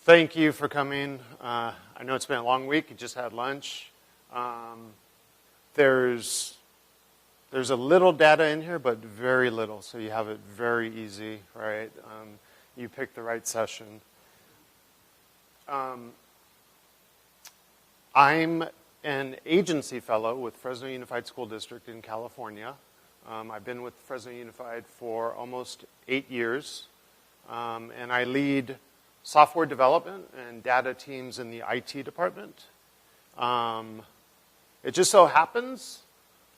Thank you for coming. I know it's been a long week. You just had lunch. There's a little data in here, but very little, so you have it very easy, right? You picked the right session. I'm an agency fellow with Fresno Unified School District in California. I've been with Fresno Unified for almost 8 years, and I lead software development and data teams in the IT department. It just so happens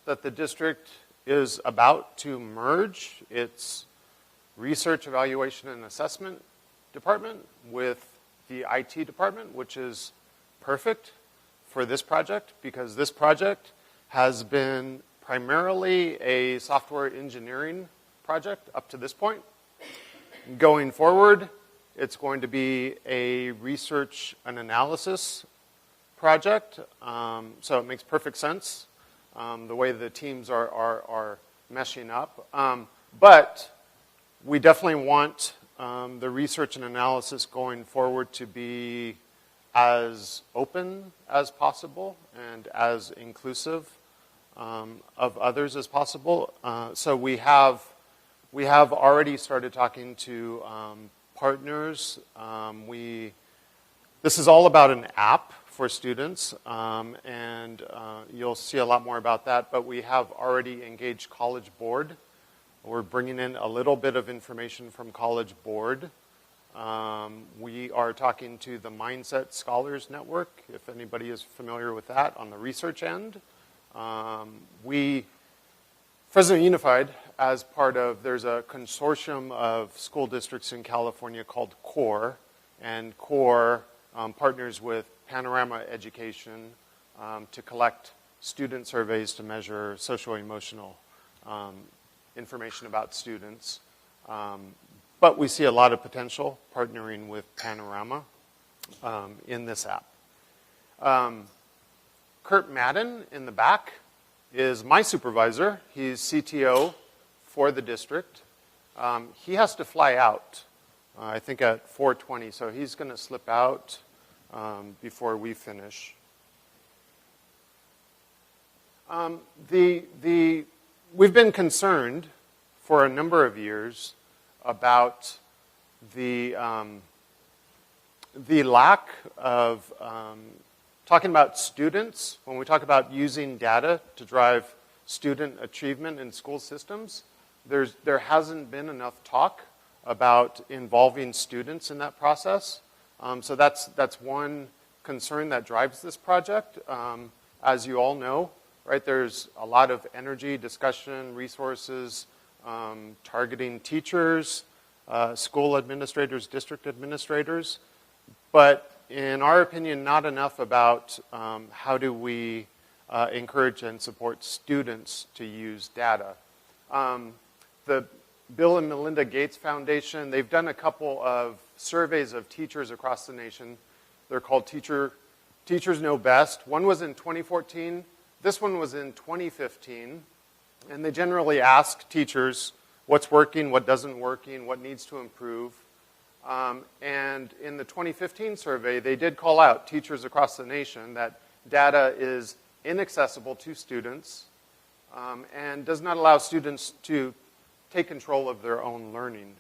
that the district is about to merge its research, evaluation, and assessment department with the IT department, which is perfect for this project because this project has been primarily a software engineering project up to this point. Going forward, it's going to be a research and analysis project, so it makes perfect sense the way the teams are meshing up. But we definitely want the research and analysis going forward to be as open as possible and as inclusive of others as possible. So we have already started talking to partners. This is all about an app for students, and you'll see a lot more about that, but we have already engaged College Board. We're bringing in a little bit of information from College Board. We are talking to the Mindset Scholars Network, if anybody is familiar with that, on the research end. Fresno Unified, as part of, there's a consortium of school districts in California called CORE, and CORE partners with Panorama Education to collect student surveys to measure social-emotional information about students. But we see a lot of potential partnering with Panorama in this app. Kurt Madden in the back is my supervisor. He's CTO for the district. He has to fly out, I think at 4:20, so he's going to slip out before we finish. We've been concerned for a number of years about the lack of talking about students. When we talk about using data to drive student achievement in school systems, there hasn't been enough talk about involving students in that process. So that's one concern that drives this project. As you all know, right, there's a lot of energy, discussion, resources, targeting teachers, school administrators, district administrators, but in our opinion, not enough about how do we encourage and support students to use data. The Bill and Melinda Gates Foundation, they've done a couple of surveys of teachers across the nation. They're called Teachers Know Best. One was in 2014. This one was in 2015. And they generally ask teachers what's working, what doesn't working, what needs to improve. And in the 2015 survey, they did call out teachers across the nation that data is inaccessible to students and does not allow students to take control of their own learning.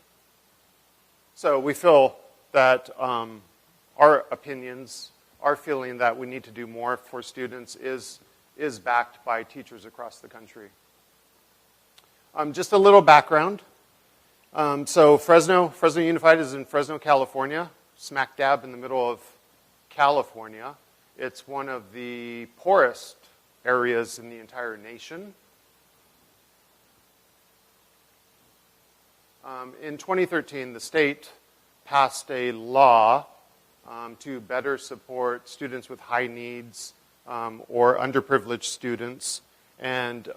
So we feel that our opinions, our feeling that we need to do more for students is backed by teachers across the country. Just a little background. So Fresno Unified is in Fresno, California, smack dab in the middle of California. It's one of the poorest areas in the entire nation. In 2013, the state passed a law to better support students with high needs or underprivileged students. And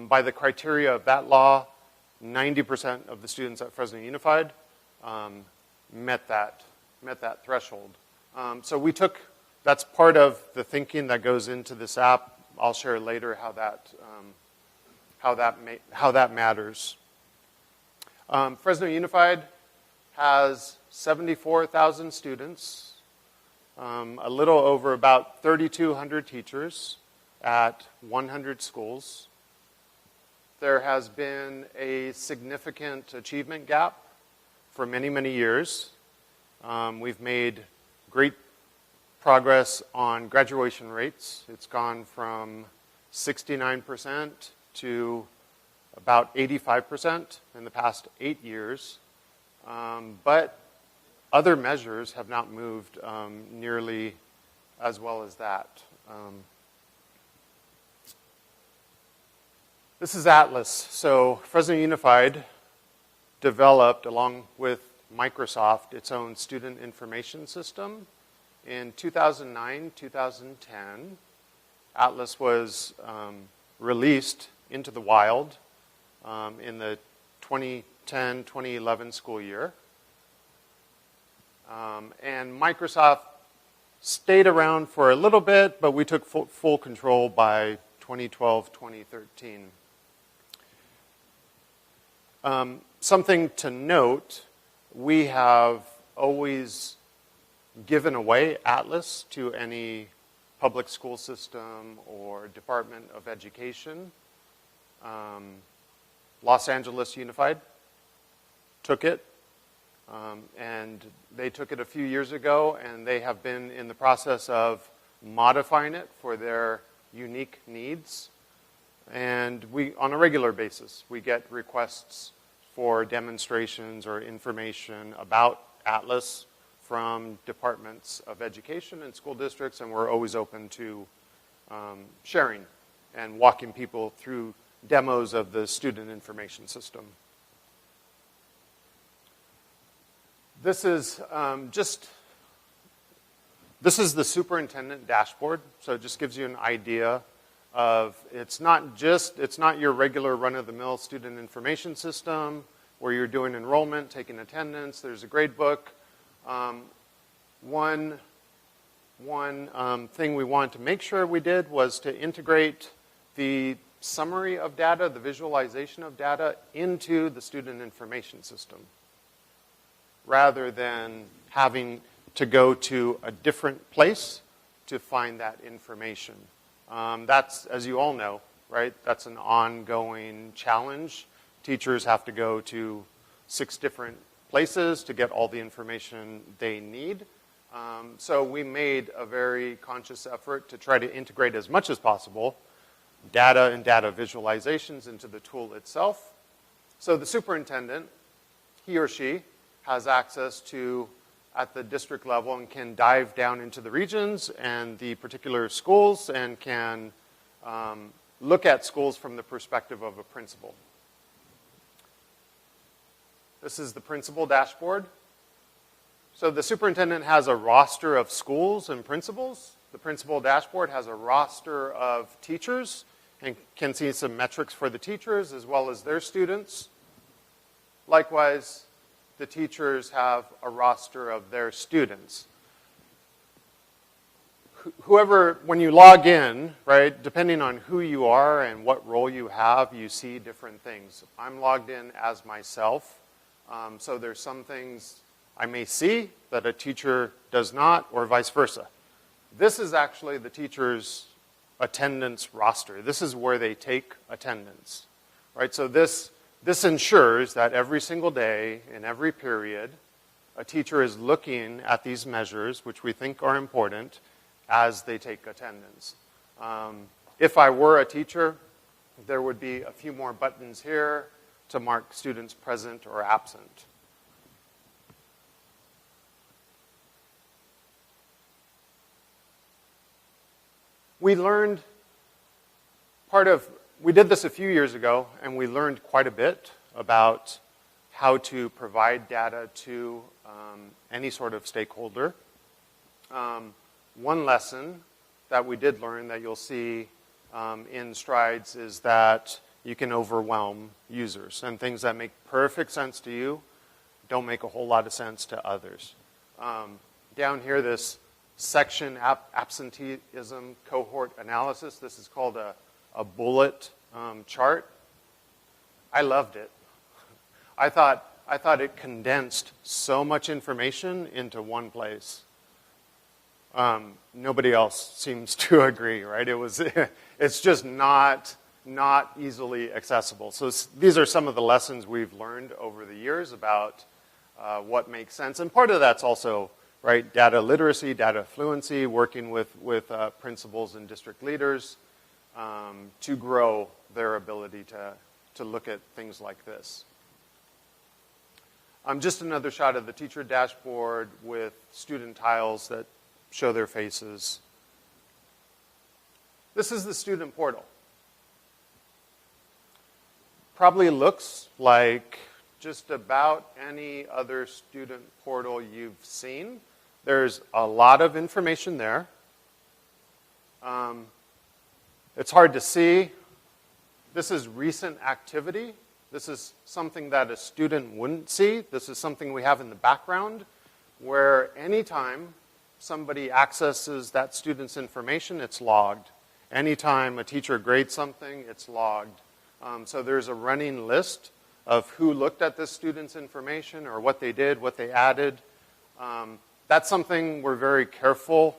by the criteria of that law, 90% of the students at Fresno Unified met that threshold. So that's part of the thinking that goes into this app. I'll share later how that matters. Fresno Unified has 74,000 students a little over about 3,200 teachers at 100 schools. There has been a significant achievement gap for many, many years. We've made great progress on graduation rates. It's gone from 69% to about 85% in the past 8 years. But other measures have not moved nearly as well as that. This is Atlas. So Fresno Unified developed, along with Microsoft, its own student information system. In 2009, 2010, Atlas was released into the wild in the 2010-2011 school year. And Microsoft stayed around for a little bit, but we took full control by 2012, 2013. Something to note, we have always given away Atlas to any public school system or Department of Education. Los Angeles Unified took it, and they took it a few years ago, and they have been in the process of modifying it for their unique needs. And we, on a regular basis, we get requests for demonstrations or information about Atlas from departments of education and school districts, and we're always open to sharing and walking people through demos of the student information system. This is this is the superintendent dashboard, so it just gives you an idea of, it's not your regular run-of-the-mill student information system where you're doing enrollment, taking attendance, there's a grade book. One thing we wanted to make sure we did was to integrate the summary of data, the visualization of data, into the student information system, rather than having to go to a different place to find that information. That's, as you all know, right, that's an ongoing challenge. Teachers have to go to 6 different places to get all the information they need. So we made a very conscious effort to try to integrate as much as possible data and data visualizations into the tool itself. So the superintendent, he or she, has access to, at the district level, and can dive down into the regions and the particular schools and can look at schools from the perspective of a principal. This is the principal dashboard. So the superintendent has a roster of schools and principals. The principal dashboard has a roster of teachers and can see some metrics for the teachers as well as their students. Likewise, the teachers have a roster of their students. Whoever, when you log in, right, depending on who you are and what role you have, you see different things. I'm logged in as myself, so there's some things I may see that a teacher does not, or vice versa. This is actually the teacher's attendance roster. This is where they take attendance, right? So this ensures that every single day, in every period, a teacher is looking at these measures, which we think are important, as they take attendance. If I were a teacher, there would be a few more buttons here to mark students present or absent. We learned we did this a few years ago, and we learned quite a bit about how to provide data to any sort of stakeholder. One lesson that we did learn that you'll see in strides is that you can overwhelm users, and things that make perfect sense to you don't make a whole lot of sense to others. Down here, this section absenteeism cohort analysis, this is called a bullet chart. I loved it. I thought it condensed so much information into one place. Nobody else seems to agree, right? It's just not easily accessible. So these are some of the lessons we've learned over the years about what makes sense. And part of that's also, right, data literacy, data fluency, working with principals and district leaders to grow their ability to look at things like this. Just another shot of the teacher dashboard with student tiles that show their faces. This is the student portal. Probably looks like just about any other student portal you've seen. There's a lot of information there. It's hard to see. This is recent activity. This is something that a student wouldn't see. This is something we have in the background where anytime somebody accesses that student's information, it's logged. Anytime a teacher grades something, it's logged. So there's a running list of who looked at this student's information or what they did, what they added. That's something we're very careful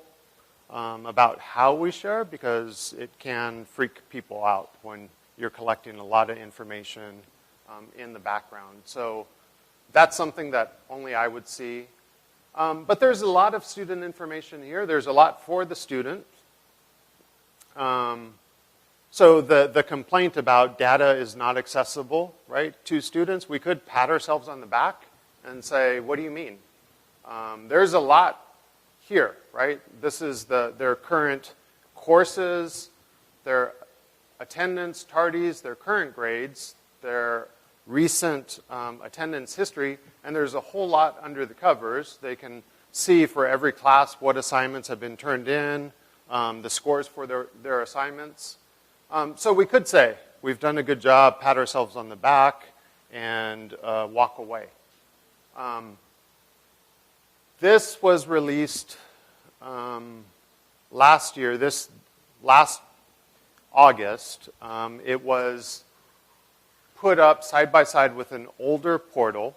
about how we share because it can freak people out when you're collecting a lot of information in the background. So that's something that only I would see. But there's a lot of student information here. There's a lot for the student. So the complaint about data is not accessible, right, to students, we could pat ourselves on the back and say, what do you mean? There's a lot here, right? This is their current courses, their attendance, tardies, their current grades, their recent attendance history, and there's a whole lot under the covers. They can see for every class what assignments have been turned in, the scores for their assignments. So we could say, we've done a good job, pat ourselves on the back, and walk away. This was released last year, last August. It was put up side by side with an older portal.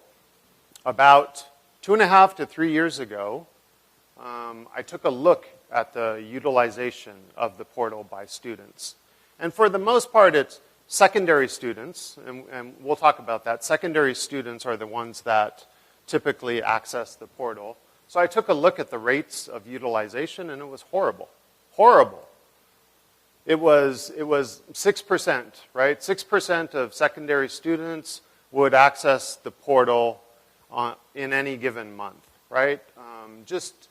About 2.5 to 3 years ago, I took a look at the utilization of the portal by students. And for the most part, it's secondary students, and we'll talk about that. Secondary students are the ones that typically access the portal. So I took a look at the rates of utilization, and it was horrible. Horrible. It was 6%, right? 6% of secondary students would access the portal in any given month, right? Just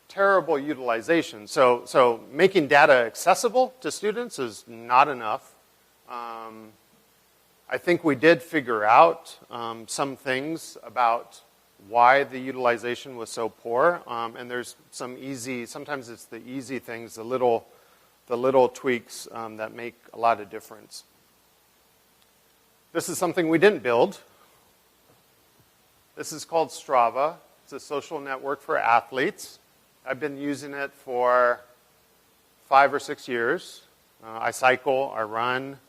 terrible utilization. So making data accessible to students is not enough. I think we did figure out some things about why the utilization was so poor, and there's some easy, sometimes it's the easy things, the little tweaks that make a lot of difference. This is something we didn't build. This is called Strava. It's a social network for athletes. I've been using it for 5 or 6 years. I cycle, I run.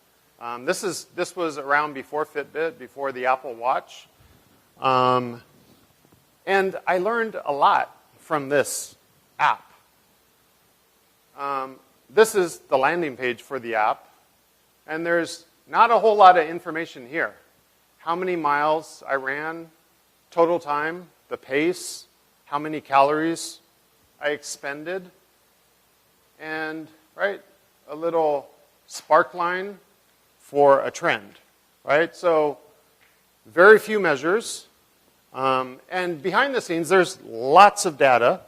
This was around before Fitbit, before the Apple Watch. And I learned a lot from this app. This is the landing page for the app. And there's not a whole lot of information here. How many miles I ran, total time, the pace, how many calories I expended, and, right, a little spark line for a trend, right? So very few measures. And behind the scenes, there's lots of data.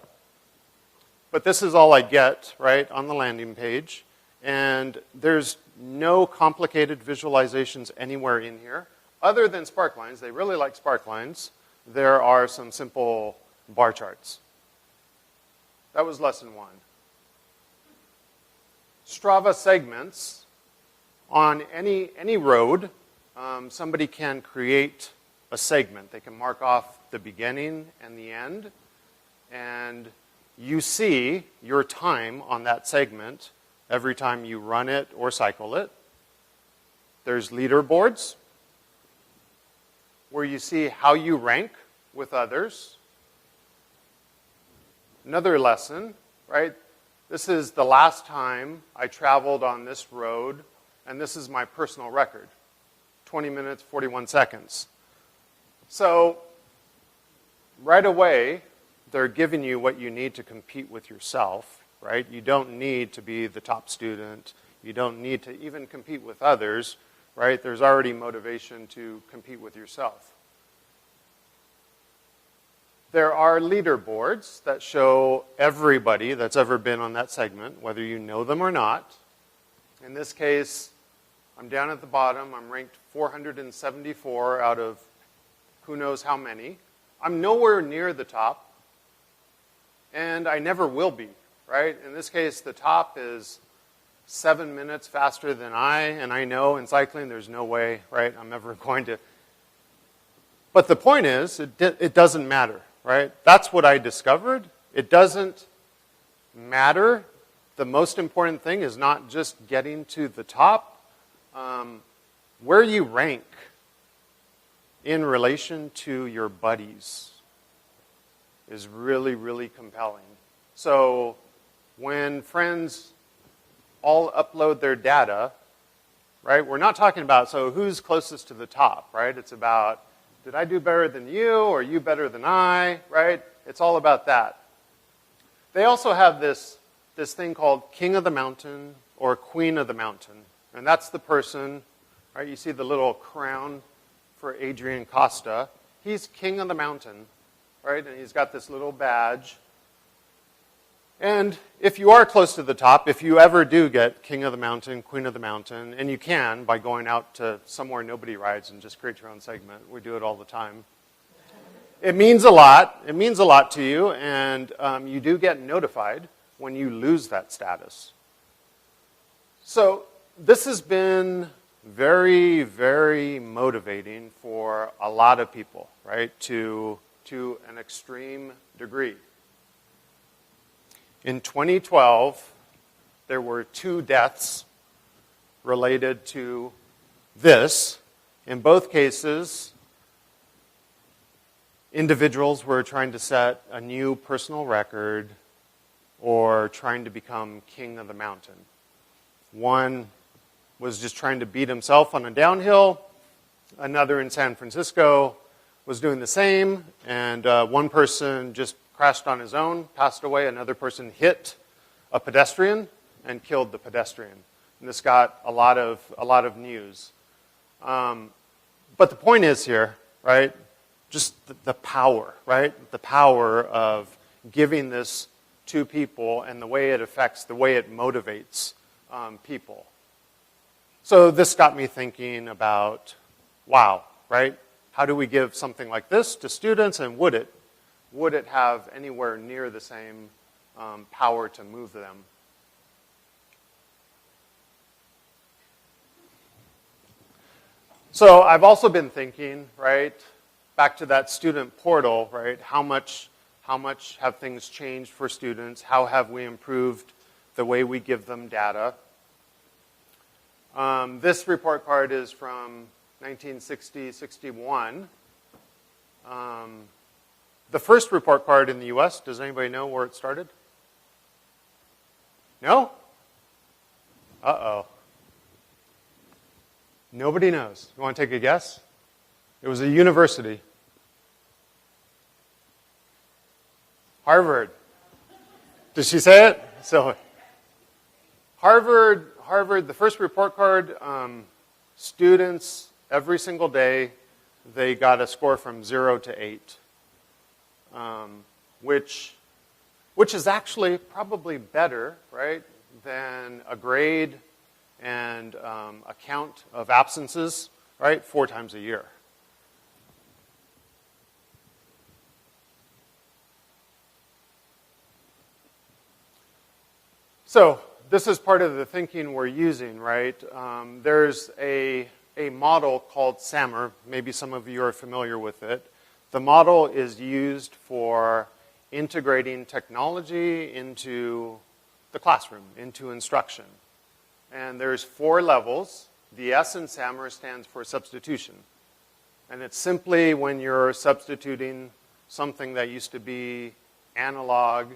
But this is all I get, right, on the landing page. And there's no complicated visualizations anywhere in here. Other than spark lines, they really like spark lines. There are some simple bar charts. That was lesson 1. Strava segments. On any road, somebody can create a segment. They can mark off the beginning and the end. And you see your time on that segment every time you run it or cycle it. There's leaderboards where you see how you rank with others. Another lesson, right? This is the last time I traveled on this road, and this is my personal record. 20 minutes, 41 seconds. So, right away, they're giving you what you need to compete with yourself, right? You don't need to be the top student. You don't need to even compete with others, right? There's already motivation to compete with yourself. There are leaderboards that show everybody that's ever been on that segment, whether you know them or not. In this case, I'm down at the bottom. I'm ranked 474 out of who knows how many. I'm nowhere near the top, and I never will be, right? In this case, the top is 7 minutes faster than and I know in cycling there's no way, right, I'm ever going to. But the point is, it doesn't matter, right? That's what I discovered. It doesn't matter. The most important thing is not just getting to the top. Where you rank in relation to your buddies is really, really compelling. So when friends all upload their data, right, we're not talking about, so who's closest to the top, right? It's about, did I do better than you, or you better than I, right? It's all about that. They also have this thing called King of the Mountain or Queen of the Mountain. And that's the person, right? You see the little crown for Adrian Costa. He's King of the Mountain, right? And he's got this little badge. And if you are close to the top, if you ever do get King of the Mountain, Queen of the Mountain, and you can by going out to somewhere nobody rides and just create your own segment. We do it all the time. It means a lot. It means a lot to you, and you do get notified when you lose that status. So this has been very, very motivating for a lot of people, right, to an extreme degree. In 2012, there were 2 deaths related to this. In both cases, individuals were trying to set a new personal record or trying to become king of the mountain. One was just trying to beat himself on a downhill. Another in San Francisco was doing the same. And one person just crashed on his own, passed away. Another person hit a pedestrian and killed the pedestrian. And this got a lot of news. But the point is here, right, just the power, right? The power of giving this to people and the way it affects, the way it motivates people. So this got me thinking about, wow, right? How do we give something like this to students, and would it have anywhere near the same power to move them? So I've also been thinking, right, back to that student portal, right? How much have things changed for students? How have we improved the way we give them data? This report card is from 1960-61. The first report card in the US, does anybody know where it started? No? Uh-oh. Nobody knows. You want to take a guess? It was a university. Harvard. Did she say it? So, Harvard, the first report card, students, every single day, they got a score from 0 to 8, which is actually probably better, right, than a grade and a count of absences, right, 4 times a year. So this is part of the thinking we're using, right? There's a model called SAMR. Maybe some of you are familiar with it. The model is used for integrating technology into the classroom, into instruction. And there's 4 levels. The S in SAMR stands for substitution. And it's simply when you're substituting something that used to be analog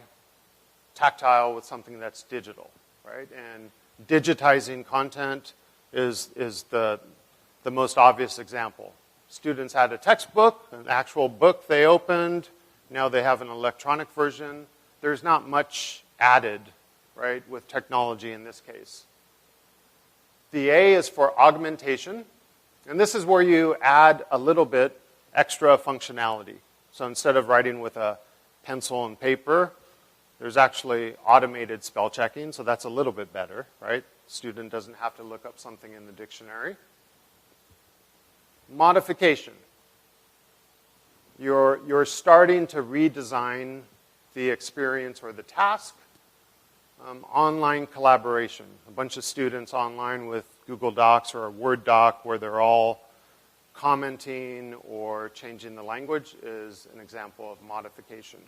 tactile with something that's digital, right? And digitizing content is the most obvious example. Students had a textbook, an actual book they opened. Now they have an electronic version. There's not much added, right, with technology in this case. The A is for augmentation. And this is where you add a little bit extra functionality. So instead of writing with a pencil and paper, there's actually automated spell checking, so that's a little bit better, right? Student doesn't have to look up something in the dictionary. Modification. You're starting to redesign the experience or the task. Online collaboration. A bunch of students online with Google Docs or a Word doc where they're all commenting or changing the language is an example of modification.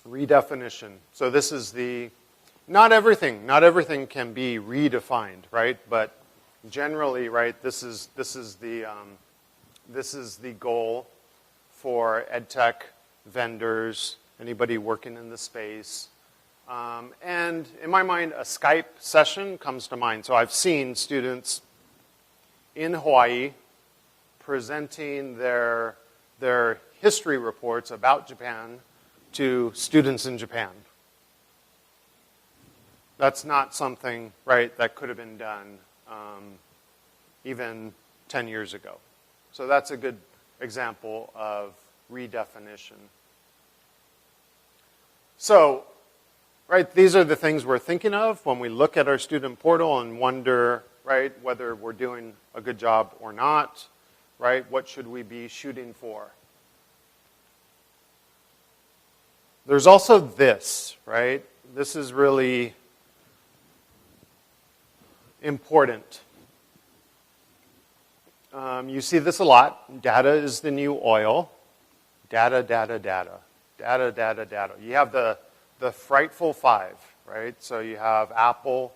Redefinition. So this is not everything can be redefined, right? But generally, right, this is the goal for edtech vendors, anybody working in the space. And in my mind, a Skype session comes to mind. So I've seen students in Hawaii presenting their history reports about Japan to students in Japan. That's not something, right, that could have been done even 10 years ago. So that's a good example of redefinition. So, right, these are the things we're thinking of when we look at our student portal and wonder, right, whether we're doing a good job or not, right? What should we be shooting for? There's also this, right? This is really important. You see this a lot. Data is the new oil. Data, data, data. Data, data, data. You have the frightful five, right? So you have Apple,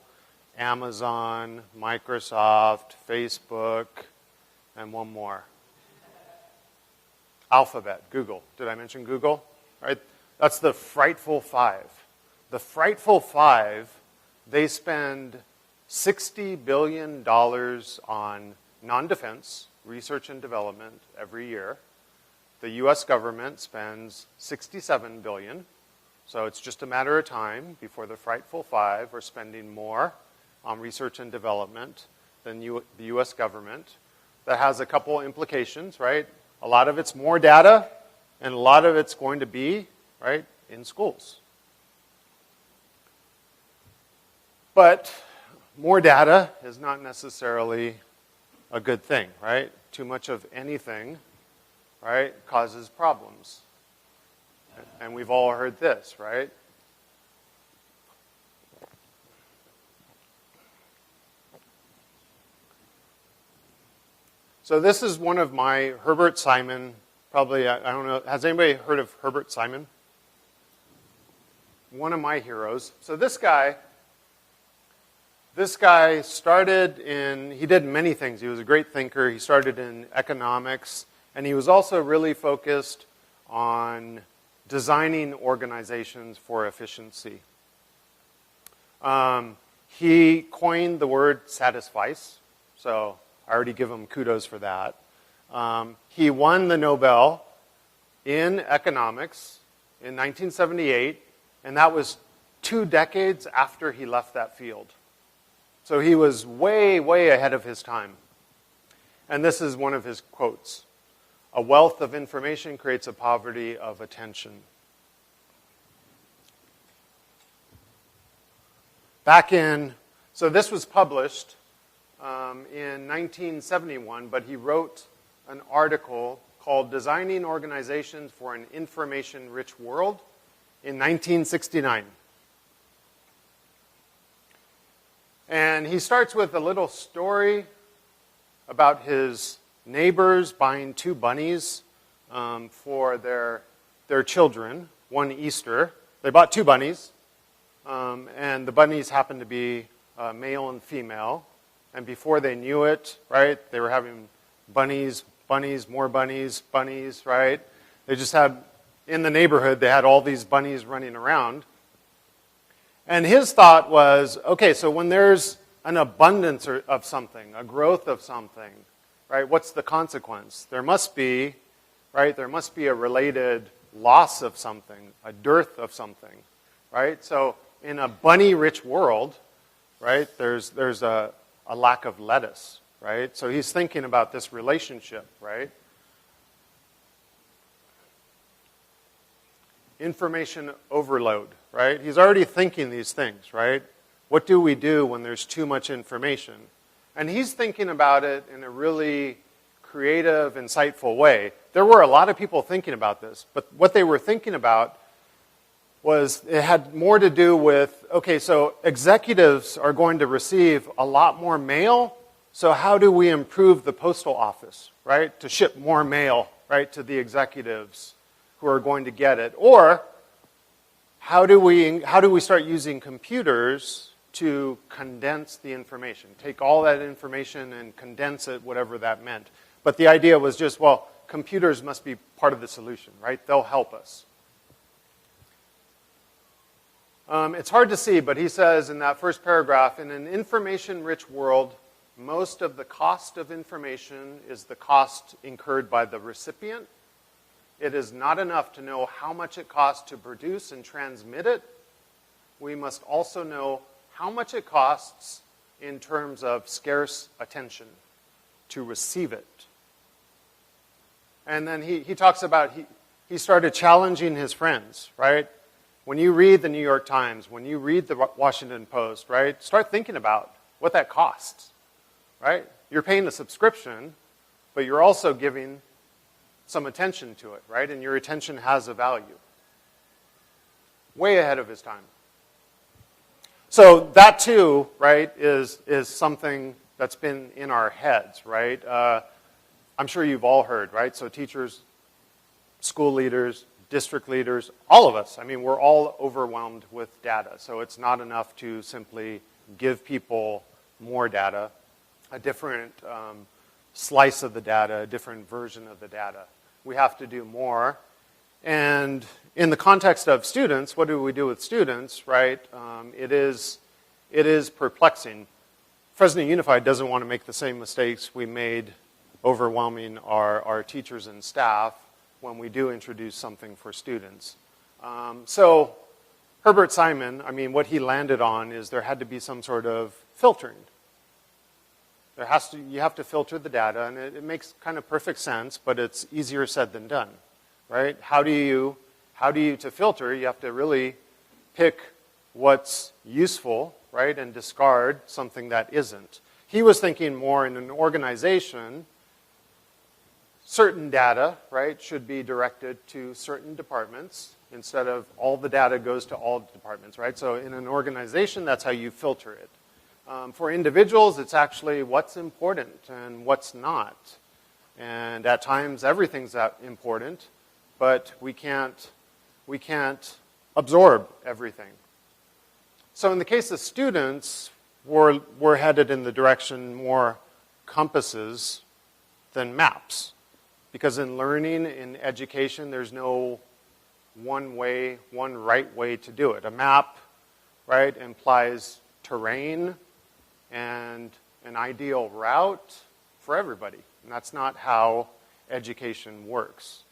Amazon, Microsoft, Facebook, and one more. Alphabet, Google. Did I mention Google? Right? That's the frightful five. The frightful five, they spend $60 billion on non-defense research and development every year. The US government spends $67 billion. So it's just a matter of time before the frightful five are spending more on research and development than the US government. That has a couple implications, right? A lot of it's more data, and a lot of it's going to be, right, in schools. But more data is not necessarily a good thing, right? Too much of anything, right, causes problems. And we've all heard this, right? So this is one of my Herbert Simon, probably, I don't know, has anybody heard of Herbert Simon? One of my heroes. So this guy started he did many things. He was a great thinker. He started in economics, and he was also really focused on designing organizations for efficiency. He coined the word satisfice, so I already give him kudos for that. He won the Nobel in economics in 1978, and that was 2 decades after he left that field. So he was way, way ahead of his time. And this is one of his quotes. "A wealth of information creates a poverty of attention." So this was published in 1971, but he wrote an article called "Designing Organizations for an Information-Rich World" in 1969. And he starts with a little story about his neighbors buying 2 bunnies for their children one Easter. They bought 2 bunnies, and the bunnies happened to be male and female. And before they knew it, right, they were having bunnies, more bunnies, right? They just had, in the neighborhood, they had all these bunnies running around. And his thought was, okay, so when there's an abundance of something, a growth of something, right, what's the consequence? There must be, right, there must be a related loss of something, a dearth of something, right? So in a bunny-rich world, right, there's a lack of lettuce, right? So he's thinking about this relationship, right? Information overload, right? He's already thinking these things, right? What do we do when there's too much information? And he's thinking about it in a really creative, insightful way. There were a lot of people thinking about this, but what they were thinking about was it had more to do with, okay, so executives are going to receive a lot more mail, so how do we improve the postal office, right, to ship more mail, right, to the executives who are going to get it? Or how do we start using computers to condense the information, take all that information and condense it, whatever that meant. But the idea was just, well, computers must be part of the solution, right? They'll help us. It's hard to see, but he says in that first paragraph, in an information-rich world, most of the cost of information is the cost incurred by the recipient. It is not enough to know how much it costs to produce and transmit it. We must also know how much it costs in terms of scarce attention to receive it. And then he talks about, he started challenging his friends, right? When you read the New York Times, when you read the Washington Post, right, start thinking about what that costs, right? You're paying a subscription, but you're also giving some attention to it, right? And your attention has a value. Way ahead of his time. So that too, right, is something that's been in our heads, right? I'm sure you've all heard, right? So teachers, school leaders, district leaders, all of us, I mean, we're all overwhelmed with data. So it's not enough to simply give people more data, a different slice of the data, a different version of the data. We have to do more. And in the context of students, what do we do with students, right? It is perplexing. Fresno Unified doesn't want to make the same mistakes we made overwhelming our teachers and staff when we do introduce something for students. So Herbert Simon, I mean, what he landed on is there had to be some sort of filtering. You have to filter the data, and it makes kind of perfect sense, but it's easier said than done, right? How do you to filter? You have to really pick what's useful, right, and discard something that isn't. He was thinking more in an organization. Certain data, right, should be directed to certain departments instead of all the data goes to all departments, right? So in an organization, that's how you filter it. For individuals, it's actually what's important and what's not. And at times, everything's that important, but we can't absorb everything. So in the case of students, we're headed in the direction more compasses than maps. Because in learning, in education, there's no one right way to do it. A map, right, implies terrain and an ideal route for everybody. And that's not how education works.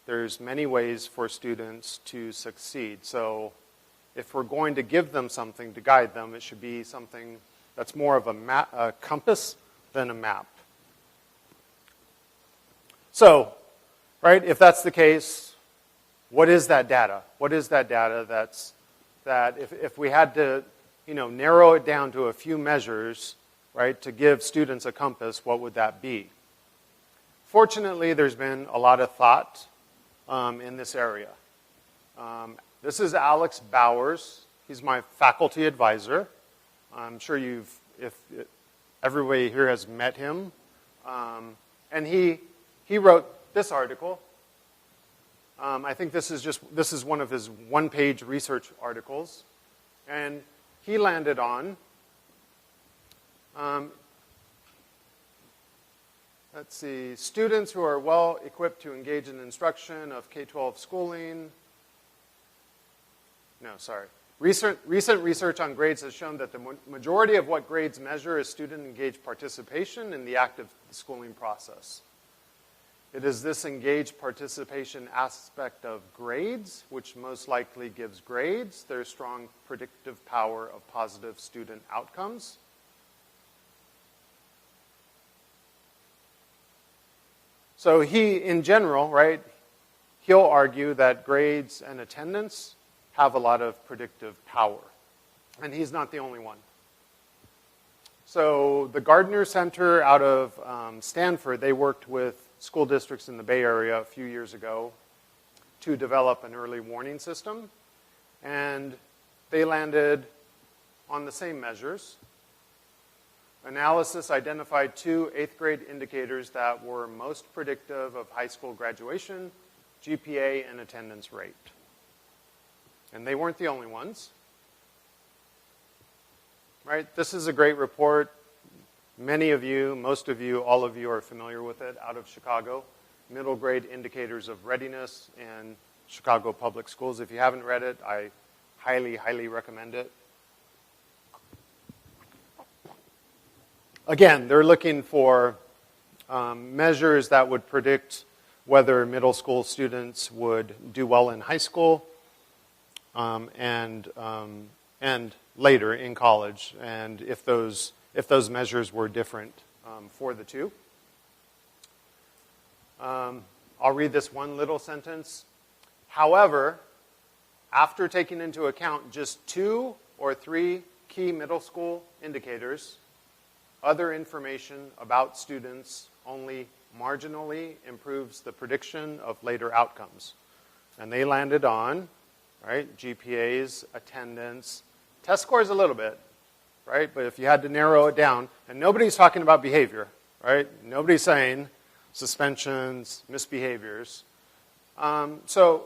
There's many ways for students to succeed. So if we're going to give them something to guide them, it should be something that's more of a compass than a map. So, right, if that's the case, what is that data? What is that data that if we had to, narrow it down to a few measures, right, to give students a compass, what would that be? Fortunately, there's been a lot of thought in this area. This is Alex Bowers. He's my faculty advisor. I'm sure everybody here has met him. And he wrote this article. I think this is one of his one-page research articles. And he landed on, let's see, students who are well equipped to engage in instruction of K-12 schooling. No, sorry. Recent research on grades has shown that the majority of what grades measure is student-engaged participation in the active schooling process. It is this engaged participation aspect of grades which most likely gives grades their strong predictive power of positive student outcomes. So he, in general, right, he'll argue that grades and attendance have a lot of predictive power. And he's not the only one. So the Gardner Center out of Stanford, they worked with school districts in the Bay Area a few years ago to develop an early warning system. And they landed on the same measures. Analysis identified 2 8th grade indicators that were most predictive of high school graduation, GPA, and attendance rate. And they weren't the only ones. Right? This is a great report. Many of you, most of you, all of you are familiar with it out of Chicago. Middle grade indicators of readiness in Chicago public schools. If you haven't read it, I highly, highly recommend it. Again, they're looking for measures that would predict whether middle school students would do well in high school and later in college, and if those measures were different for the two. I'll read this one little sentence. However, after taking into account just 2 or 3 key middle school indicators, other information about students only marginally improves the prediction of later outcomes. And they landed on, right, GPAs, attendance, test scores a little bit, right? But if you had to narrow it down, and nobody's talking about behavior, right? Nobody's saying suspensions, misbehaviors. So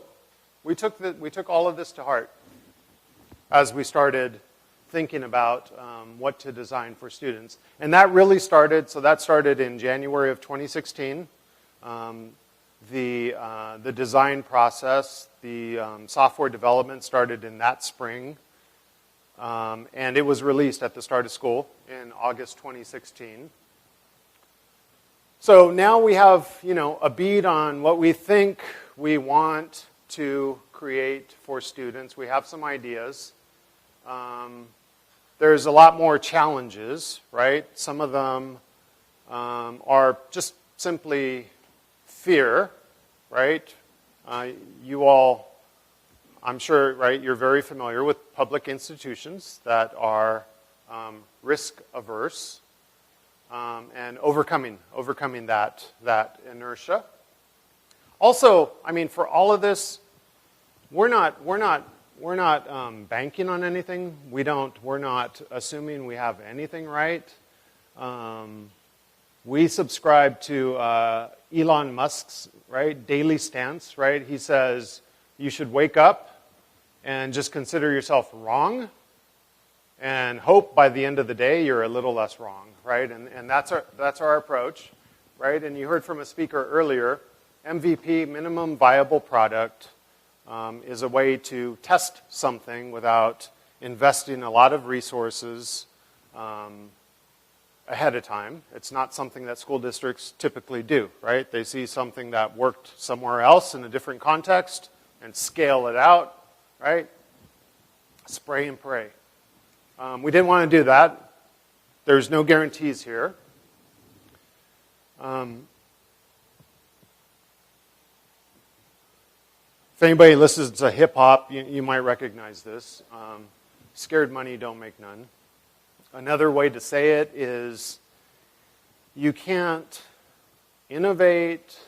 we took all of this to heart as we started thinking about what to design for students. And that really started in January of 2016. The design process, the software development started in that spring. And it was released at the start of school in August 2016. So now we have, a bead on what we think we want to create for students. We have some ideas. There's a lot more challenges, right? Some of them are just simply fear, right? You all, I'm sure, right, you're very familiar with public institutions that are risk averse and overcoming that inertia. Also, I mean, for all of this, we're not banking on anything. We're not assuming we have anything right. We subscribe to Elon Musk's, right, daily stance, right? He says you should wake up and just consider yourself wrong and hope by the end of the day you're a little less wrong, right? And that's our approach, right? And you heard from a speaker earlier, MVP, minimum viable product, is a way to test something without investing a lot of resources ahead of time. It's not something that school districts typically do, right? They see something that worked somewhere else in a different context and scale it out, right? Spray and pray. We didn't want to do that. There's no guarantees here. If anybody listens to hip hop, you might recognize this. Scared money don't make none. Another way to say it is you can't innovate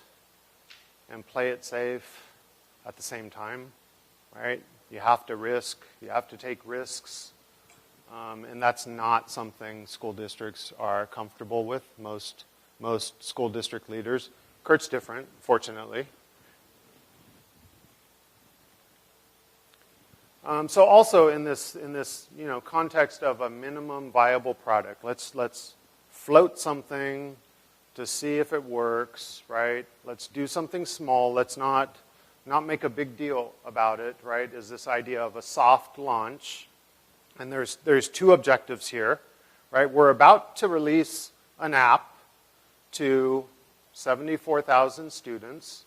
and play it safe at the same time, right? You have to risk, you have to take risks, and that's not something school districts are comfortable with, most school district leaders. Kurt's different, fortunately. So also in this context of a minimum viable product, let's float something to see if it works, right? Let's do something small. Let's not make a big deal about it, right? Is this idea of a soft launch. And there's two objectives here, right? We're about to release an app to 74,000 students.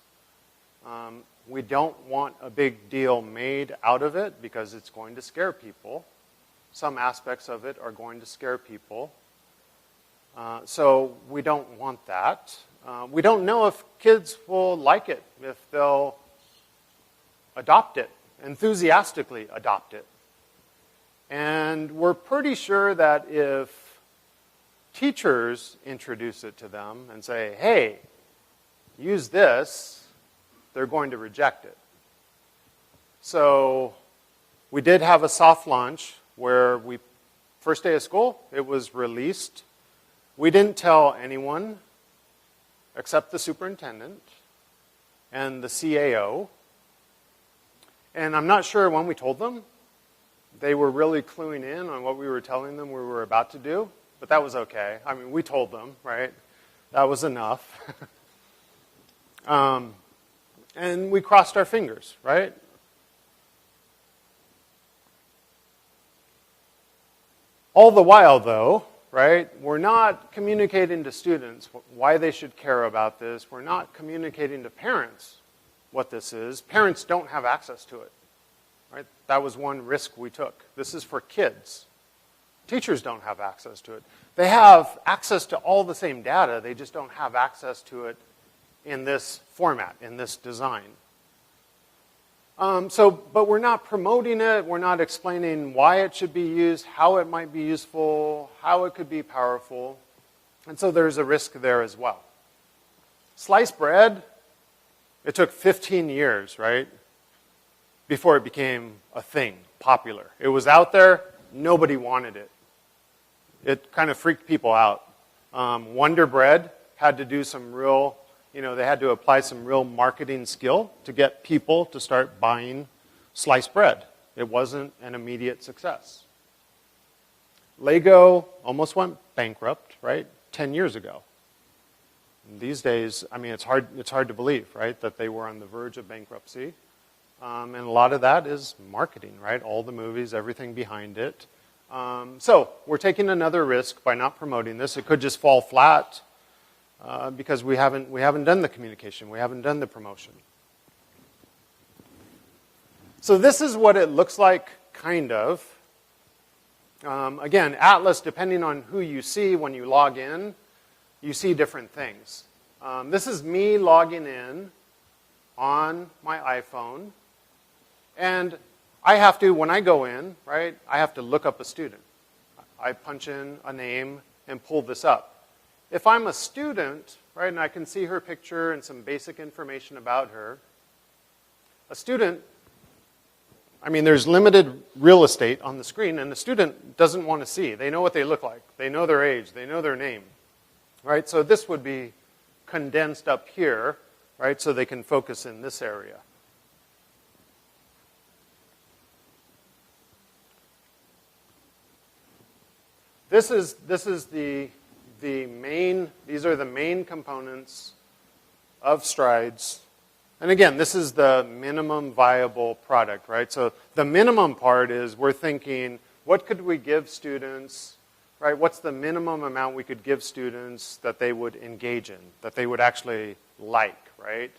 We don't want a big deal made out of it because it's going to scare people. Some aspects of it are going to scare people. So we don't want that. We don't know if kids will like it, if they'll adopt it, enthusiastically adopt it. And we're pretty sure that if teachers introduce it to them and say, hey, use this, they're going to reject it. So we did have a soft launch where first day of school, it was released. We didn't tell anyone except the superintendent and the CAO. And I'm not sure when we told them. They were really cluing in on what we were telling them we were about to do, but that was okay. I mean, we told them, right? That was enough. And we crossed our fingers, right? All the while, though, right, we're not communicating to students why they should care about this. We're not communicating to parents what this is. Parents don't have access to it. Right? That was one risk we took. This is for kids. Teachers don't have access to it. They have access to all the same data. They just don't have access to it in this format, in this design. But we're not promoting it. We're not explaining why it should be used, how it might be useful, how it could be powerful. And so there's a risk there as well. Sliced bread, it took 15 years, right, before it became a thing, popular. It was out there. Nobody wanted it. It kind of freaked people out. Wonder Bread had to do some real, they had to apply some real marketing skill to get people to start buying sliced bread. It wasn't an immediate success. Lego almost went bankrupt, right, 10 years ago. And these days, I mean, it's hard to believe, right, that they were on the verge of bankruptcy. And a lot of that is marketing, right? All the movies, everything behind it. So we're taking another risk by not promoting this. It could just fall flat because we haven't done the communication. We haven't done the promotion. So this is what it looks like, kind of. Again, Atlas, depending on who you see when you log in, you see different things. This is me logging in on my iPhone. And I have to, when I go in, right, I have to look up a student. I punch in a name and pull this up. If I'm a student, right, and I can see her picture and some basic information about her, a student, I mean, there's limited real estate on the screen, and the student doesn't want to see. They know what they look like. They know their age. They know their name, right? So this would be condensed up here, right, so they can focus in this area. This is the main, these are the main components of Strides. And again, this is the minimum viable product, right? So the minimum part is we're thinking, what could we give students, right? What's the minimum amount we could give students that they would engage in, that they would actually like, right?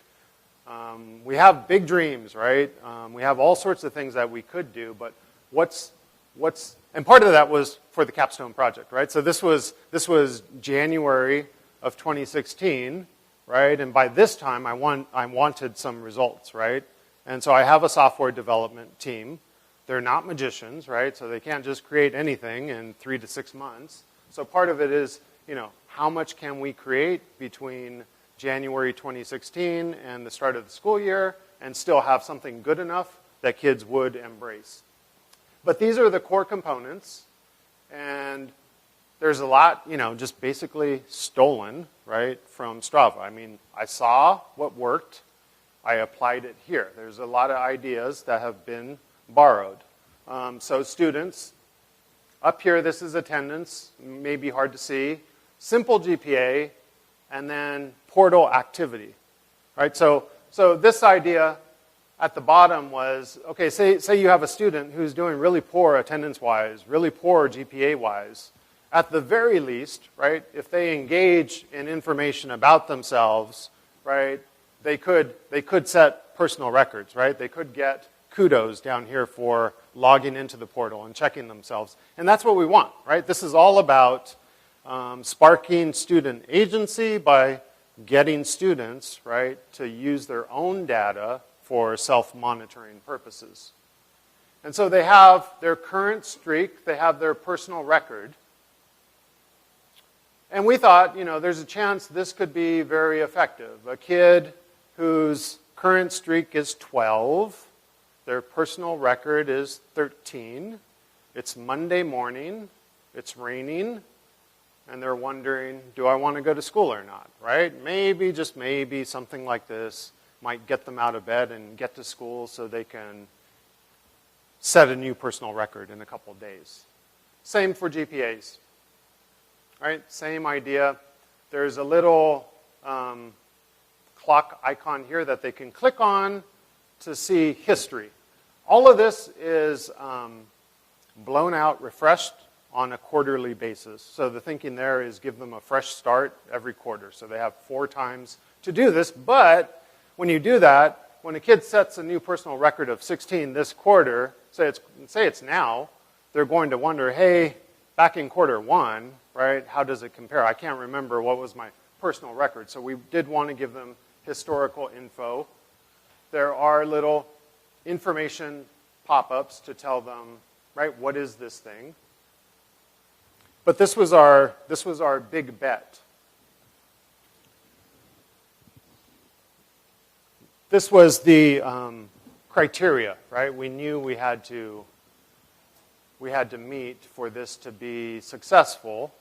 We have big dreams, right? We have all sorts of things that we could do, but and part of that was for the capstone project, right? So this was January of 2016, right? And by this time, I wanted some results, right? And so I have a software development team. They're not magicians, right? So they can't just create anything in 3 to 6 months. So part of it is, how much can we create between January 2016 and the start of the school year and still have something good enough that kids would embrace? But these are the core components, and there's a lot, just basically stolen, right, from Strava. I mean, I saw what worked. I applied it here. There's a lot of ideas that have been borrowed. So students, up here, this is attendance. May be hard to see. Simple GPA, and then portal activity, right? So this idea at the bottom was, okay, say you have a student who's doing really poor attendance-wise, really poor GPA-wise. At the very least, right, if they engage in information about themselves, right, they could set personal records, right? They could get kudos down here for logging into the portal and checking themselves. And that's what we want, right? This is all about sparking student agency by getting students, right, to use their own data for self-monitoring purposes. And so they have their current streak, they have their personal record. And we thought, there's a chance this could be very effective. A kid whose current streak is 12, their personal record is 13, it's Monday morning, it's raining, and they're wondering, do I want to go to school or not, right? Maybe, just maybe, something like this might get them out of bed and get to school so they can set a new personal record in a couple of days. Same for GPAs, right? Same idea. There's a little clock icon here that they can click on to see history. All of this is blown out, refreshed on a quarterly basis. So the thinking there is give them a fresh start every quarter. So they have 4 times to do this, but when you do that, when a kid sets a new personal record of 16 this quarter, say it's now, they're going to wonder, hey, back in quarter 1, right, how does it compare? I can't remember what was my personal record. So we did want to give them historical info. There are little information pop-ups to tell them, right, what is this thing? But this was our big bet. This was the criteria, right? We knew we had to meet for this to be successful.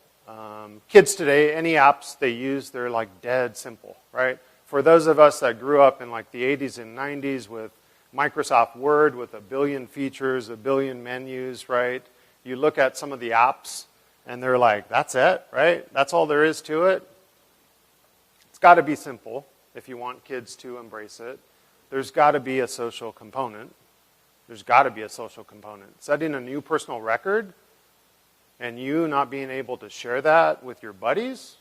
Kids today, any apps they use, they're like dead simple, right? For those of us that grew up in like the 80s and 90s with Microsoft Word with 1 billion features, 1 billion menus, right? You look at some of the apps and they're like, that's it, right? That's all there is to it. It's got to be simple if you want kids to embrace it. There's got to be a social component. There's got to be a social component. Setting a new personal record and you not being able to share that with your buddies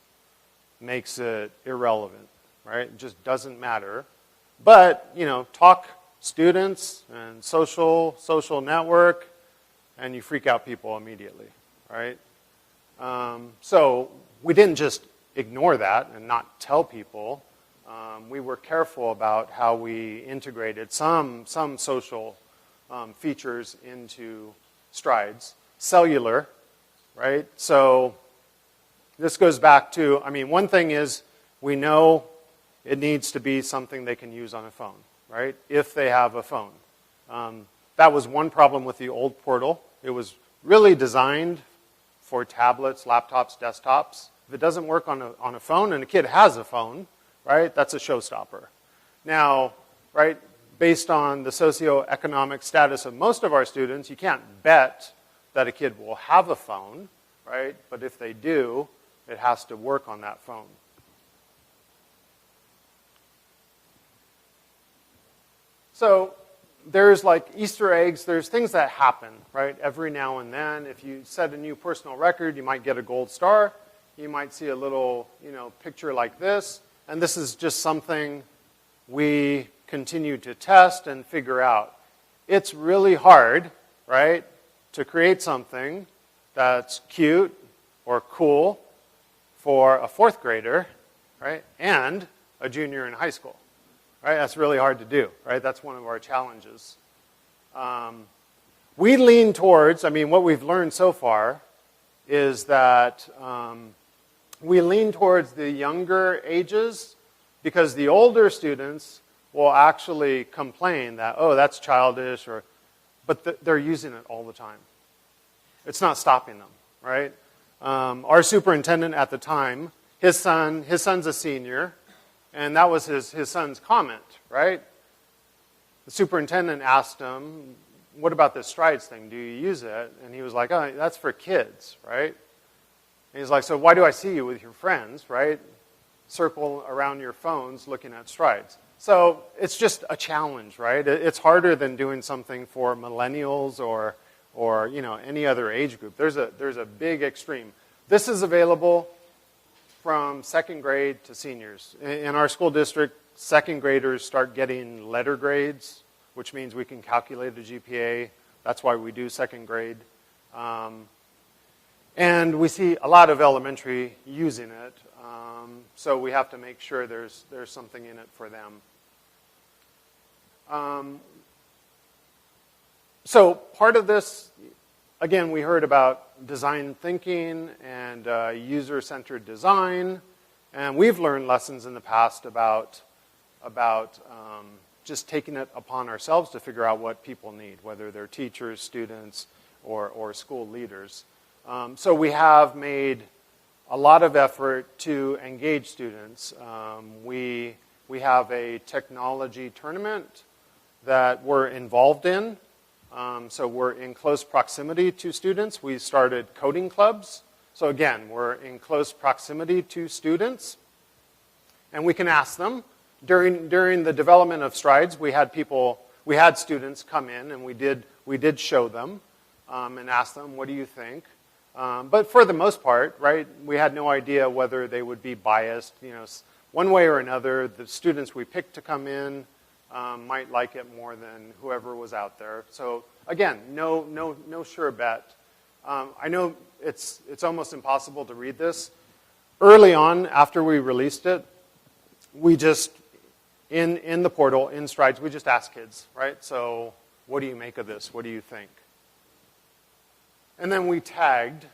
makes it irrelevant, right? It just doesn't matter. But, talk students and social network, and you freak out people immediately, right? So we didn't just ignore that and not tell people. We were careful about how we integrated some social features into strides. Cellular, right? So this goes back to, one thing is we know it needs to be something they can use on a phone, right? If they have a phone. That was one problem with the old portal. It was really designed for tablets, laptops, desktops. If it doesn't work on a phone and a kid has a phone, right, that's a showstopper. Now, right, based on the socioeconomic status of most of our students, you can't bet that a kid will have a phone, right? But if they do, it has to work on that phone. So there's like Easter eggs, there's things that happen, right, every now and then. If you set a new personal record, you might get a gold star. You might see a little, picture like this. And this is just something we continue to test and figure out. It's really hard, right, to create something that's cute or cool for a 4th grader, right, and a junior in high school, right? That's really hard to do, right? That's one of our challenges. We lean towards, what we've learned so far is that we lean towards the younger ages because the older students will actually complain that, oh, that's childish, but they're using it all the time. It's not stopping them, right? Our superintendent at the time, his son's a senior, and that was his son's comment, right? The superintendent asked him, what about this strides thing? Do you use it? And he was like, oh, that's for kids, right? And he's like, so why do I see you with your friends, right? circle around your phones looking at strides. So it's just a challenge, right? It's harder than doing something for millennials or any other age group. There's a big extreme. This is available from second grade to seniors. In our school district, second graders start getting letter grades, which means we can calculate a GPA. That's why we do second grade. And we see a lot of elementary using it. So we have to make sure there's something in it for them. So part of this, again, we heard about design thinking and user-centered design. And we've learned lessons in the past about just taking it upon ourselves to figure out what people need, whether they're teachers, students, or school leaders. So we have made a lot of effort to engage students. We have a technology tournament that we're involved in. So we're in close proximity to students. We started coding clubs. So again, we're in close proximity to students. And we can ask them. During the development of Strides, we had students come in and we did show them and ask them, what do you think? But for the most part, right, we had no idea whether they would be biased. One way or another, the students we picked to come in might like it more than whoever was out there. So again, no sure bet. I know it's almost impossible to read this. Early on, after we released it, we just, in the portal, in Strides, we just asked kids, right? So what do you make of this? What do you think? And then we tagged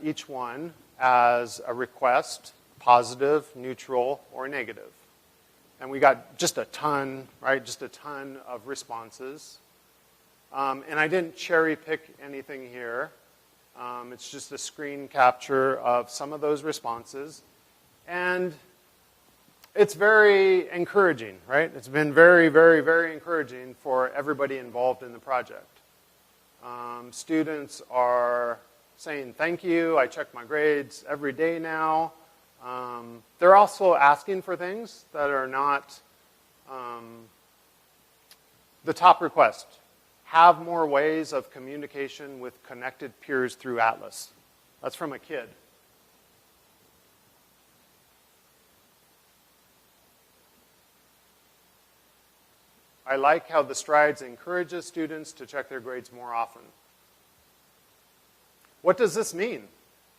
each one as a request, positive, neutral, or negative. And we got just a ton, right? Just a ton of responses. And I didn't cherry pick anything here. It's just a screen capture of some of those responses. And it's very encouraging, right? It's been very, very, very encouraging for everybody involved in the project. Students are saying, thank you, I check my grades every day now. They're also asking for things that are not the top request. Have more ways of communication with connected peers through Atlas. That's from a kid. I like how the Strides encourages students to check their grades more often. What does this mean?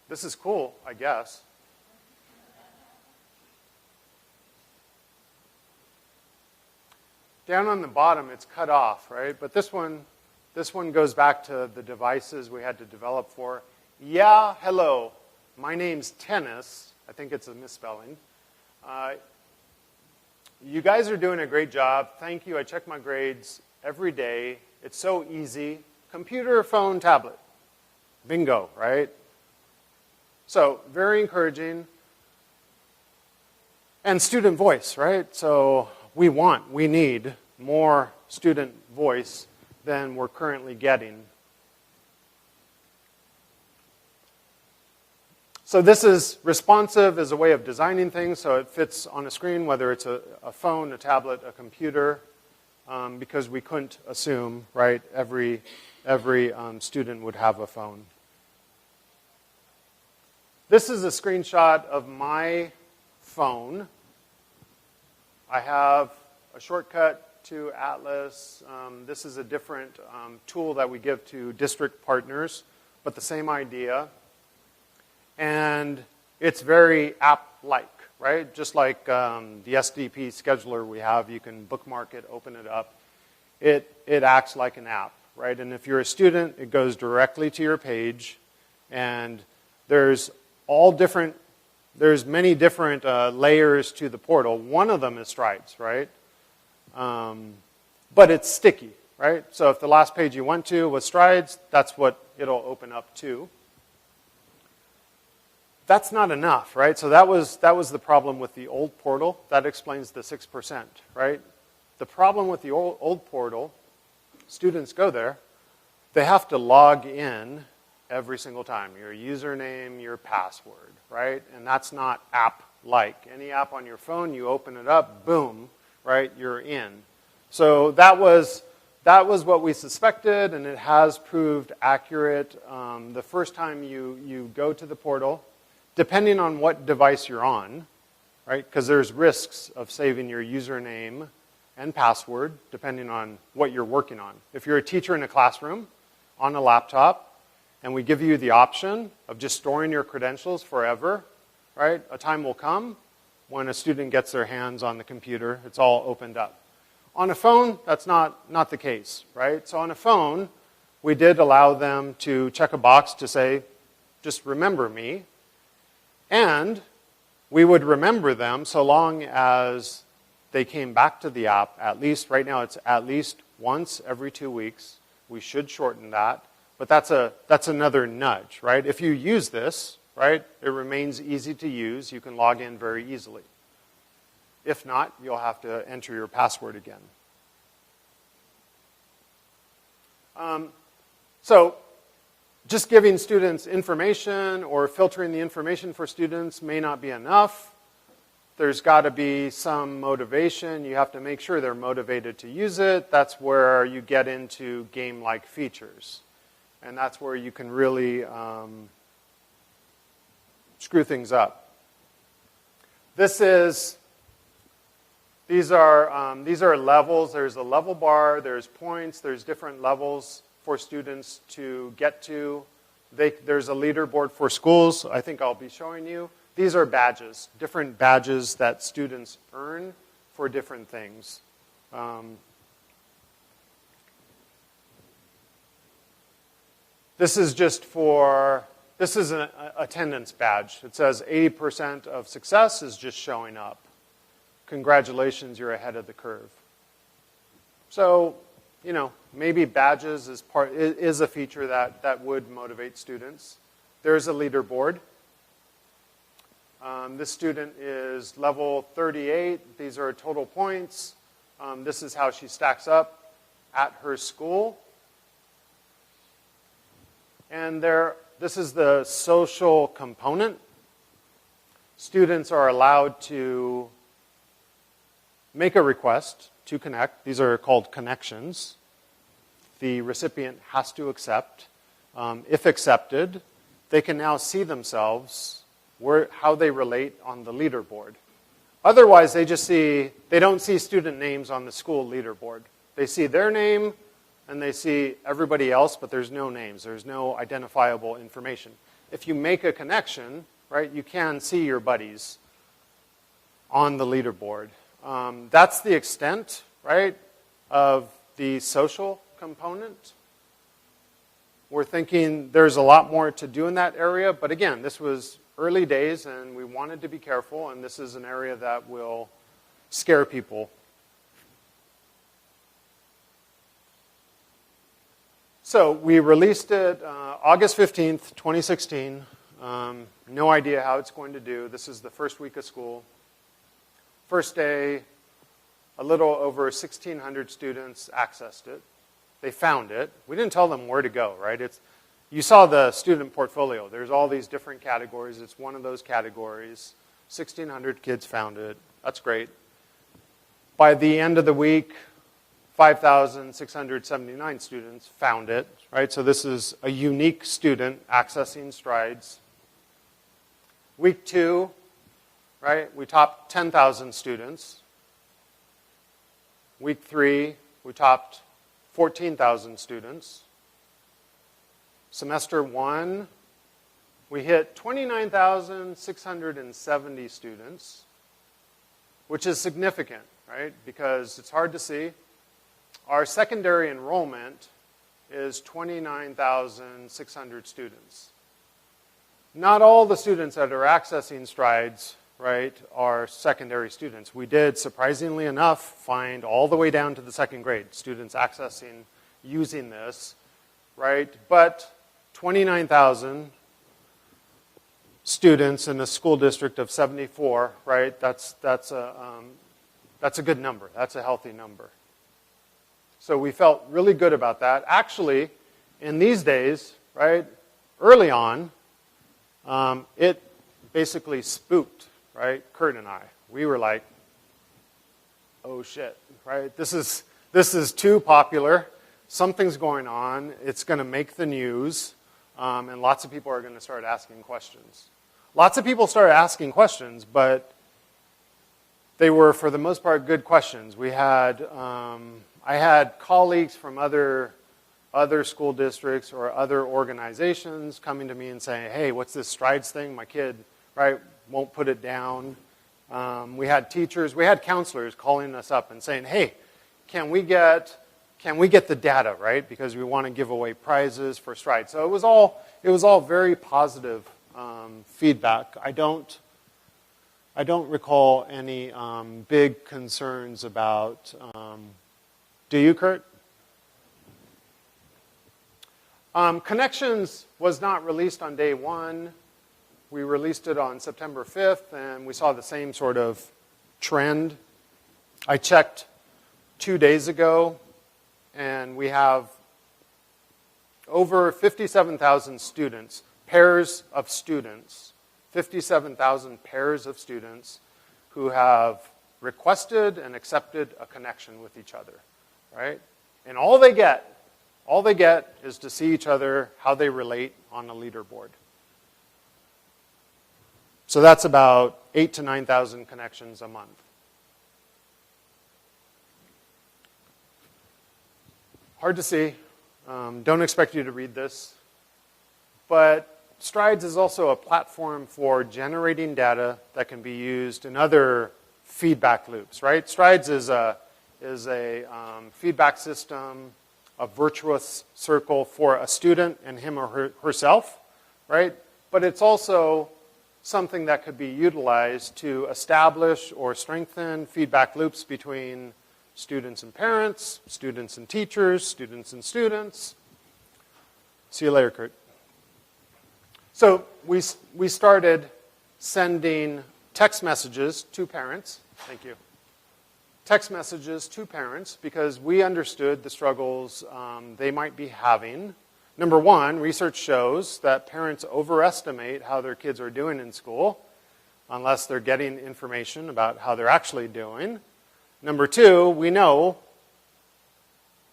This is cool, I guess. Down on the bottom, it's cut off, right? But this one goes back to the devices we had to develop for. Yeah, hello. My name's Tennis. I think it's a misspelling. You guys are doing a great job. Thank you. I check my grades every day. It's so easy. Computer, phone, tablet. Bingo, right? So, very encouraging. And student voice, right? So, we need more student voice than we're currently getting. So this is responsive as a way of designing things, so it fits on a screen, whether it's a phone, a tablet, a computer, because we couldn't assume, right, every student would have a phone. This is a screenshot of my phone. I have a shortcut to Atlas. This is a different tool that we give to district partners, but the same idea. And it's very app-like, right? Just like the SDP scheduler we have, you can bookmark it, open it up. It acts like an app, right? And if you're a student, it goes directly to your page. And there's many different layers to the portal. One of them is Strides, right? But it's sticky, right? So if the last page you went to was Strides, that's what it'll open up to. That's not enough, right? So that was the problem with the old portal. That explains the 6%, right? The problem with the old portal, students go there, they have to log in every single time. Your username, your password, right? And that's not app-like. Any app on your phone, you open it up, boom, right? You're in. So that was what we suspected, and it has proved accurate. The first time you go to the portal, depending on what device you're on, right? Because there's risks of saving your username and password depending on what you're working on. If you're a teacher in a classroom on a laptop, and we give you the option of just storing your credentials forever, right? A time will come when a student gets their hands on the computer, it's all opened up. On a phone, that's not the case, right? So on a phone, we did allow them to check a box to say, just remember me. And we would remember them so long as they came back to the app, at least, right now it's at least once every 2 weeks. We should shorten that, but that's another nudge, right? If you use this, right, it remains easy to use. You can log in very easily. If not, you'll have to enter your password again. So just giving students information or filtering the information for students may not be enough. There's got to be some motivation. You have to make sure they're motivated to use it. That's where you get into game-like features. And that's where you can really screw things up. These are levels. There's a level bar, there's points, there's different levels for students to get to. There's a leaderboard for schools, I think I'll be showing you. These are badges, different badges that students earn for different things. This is an attendance badge. It says 80% of success is just showing up. Congratulations, you're ahead of the curve. So, maybe badges is a feature that would motivate students. There's a leaderboard. This student is level 38. These are total points. This is how she stacks up at her school. And this is the social component. Students are allowed to make a request to connect. These are called connections. The recipient has to accept. If accepted, they can now see themselves how they relate on the leaderboard. Otherwise, they don't see student names on the school leaderboard. They see their name and they see everybody else, but there's no names. There's no identifiable information. If you make a connection, right, you can see your buddies on the leaderboard. That's the extent, right, of the social component. We're thinking there's a lot more to do in that area, but again, this was early days and we wanted to be careful, and this is an area that will scare people. So we released it August 15th, 2016. No idea how it's going to do. This is the first week of school. First day, a little over 1,600 students accessed it. They found it. We didn't tell them where to go, right? You saw the student portfolio. There's all these different categories. It's one of those categories. 1,600 kids found it. That's great. By the end of the week, 5,679 students found it, right? So this is a unique student accessing Strides. Week 2, right, we topped 10,000 students. Week 3, we topped 14,000 students. Semester 1, we hit 29,670 students, which is significant, right? Because it's hard to see. Our secondary enrollment is 29,600 students. Not all the students that are accessing Strides, right, are secondary students. We did, surprisingly enough, find all the way down to the second grade students accessing, using this, right? But 29,000 students in a school district of 74, right? That's a good number. That's a healthy number. So we felt really good about that. Actually, in these days, right, early on, it basically spooked, right, Kurt and I. We were like, oh shit, right? This is too popular. Something's going on. It's going to make the news, and lots of people are going to start asking questions. Lots of people started asking questions, but they were, for the most part, good questions. We had, I had colleagues from other school districts or other organizations coming to me and saying, hey, what's this strides thing? My kid, right, won't put it down. We had teachers, we had counselors calling us up and saying, hey, can we get the data, right? Because we want to give away prizes for strides. So it was all very positive feedback. I don't recall any big concerns about, do you, Kurt? Connections was not released on day one. We released it on September 5th, and we saw the same sort of trend. I checked 2 days ago, and we have over 57,000 students, pairs of students, 57,000 pairs of students who have requested and accepted a connection with each other, right? And all they get is to see each other, how they relate on a leaderboard. So that's about 8,000 to 9,000 connections a month. Hard to see. Don't expect you to read this. But Strides is also a platform for generating data that can be used in other feedback loops, right? Strides is a feedback system, a virtuous circle for a student and him or herself, right? But it's also something that could be utilized to establish or strengthen feedback loops between students and parents, students and teachers, students and students. See you later, Kurt. So we started sending text messages to parents. Thank you. Text messages to parents because we understood the struggles they might be having. Number one, research shows that parents overestimate how their kids are doing in school unless they're getting information about how they're actually doing. Number two, we know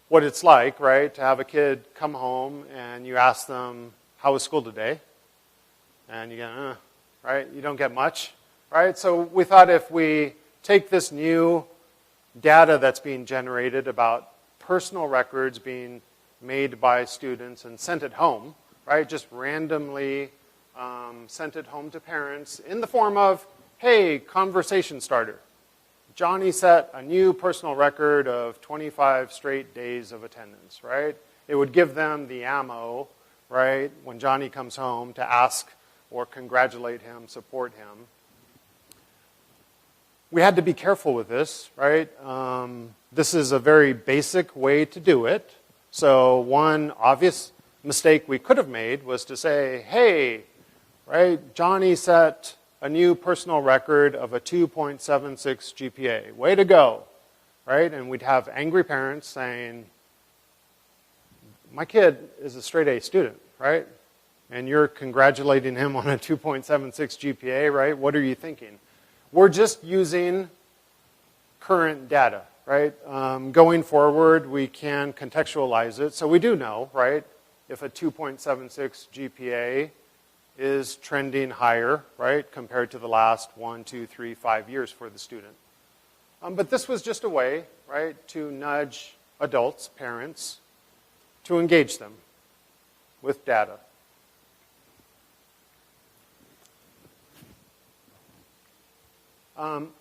what it's like, right, to have a kid come home and you ask them, how was school today? And you go, right, you don't get much, right? So we thought if we take this new data that's being generated about personal records being made by students and sent it home, right? Just randomly sent it home to parents in the form of, hey, conversation starter. Johnny set a new personal record of 25 straight days of attendance, right? It would give them the ammo, right, when Johnny comes home to ask or congratulate him, support him. We had to be careful with this, right? This is a very basic way to do it. So one obvious mistake we could have made was to say, hey, right, Johnny set a new personal record of a 2.76 GPA. Way to go, right? And we'd have angry parents saying, my kid is a straight A student, right? And you're congratulating him on a 2.76 GPA, right? What are you thinking? We're just using current data, right? Going forward, we can contextualize it. So we do know, right, if a 2.76 GPA is trending higher, right, compared to the last 1, 2, 3, 5 years for the student. But this was just a way, right, to nudge adults, parents, to engage them with data.